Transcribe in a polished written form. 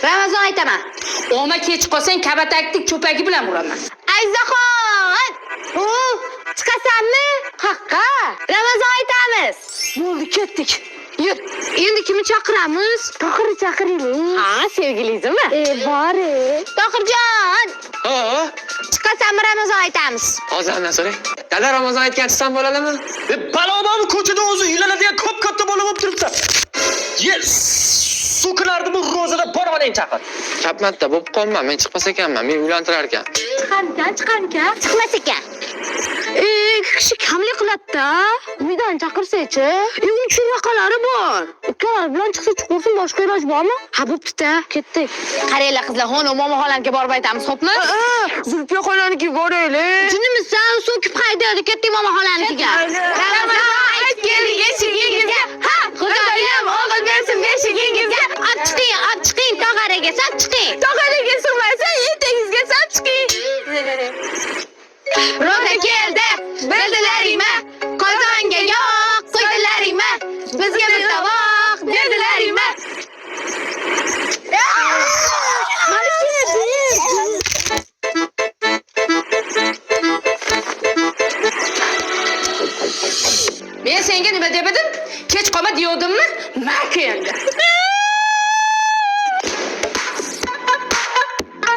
Ramazon aytaman. Oma kech qolsang kabataklik cho'pagi bilan uraman. Ayzaxon! Chiqasanmi? Haqqa. Ramazon aytamiz. Bo'ldi, ketdik. Yur. Endi kimni chaqiramiz? Tohirni chaqiraylik. Ha, sevgilingizmi? Bori. Tohirjon. Ha, Chiqasanmi Ramazon aytamiz. hozirdan so'rang. Dada Ramazon aytgan chiqsam bo'ladimi? Balobam ko'chada o'zi uylanadigan katta bola bo'lib turibdi. Yes! Sukunardi bu ro'zada bormadan chaqir. Kapmatda bo'lib qolma, men chiqmas ekanman, meni uylantirar ekan. Chiqarkan. Chiqmas ekan. Kishi kamlik qiladi-da. Uydan chaqirsa-chi? Uning churaqalari bor. Ukkalar bilan chiqsa chiqursin, boshqa iloj bormi? Ha, bo'pti-da. Ketdik. Qaranglar qizlar, xo'p, momo xolamga borib aytamiz, xo'pmi? Zulfiya xolanikiga boraylik. Tunimizdan so'kib haydaydi, ketdik momo xolanikiga. Ramazon ayt keling eshigingizga. Ha, Xudoyim o'g'il bersin beshigingizga. Olib chiqing, tog'araga sap chiqing. Tog'araga sig'masa, etagingizga sap chiqing. Ro'za keldi, bildilaringmi? Qozonga yo'q, qo'ydilaringmi? Bizga bir tovoq dedilaringmi? Men senga nima dedim? Kech qolma deyordimmi? Mak endi.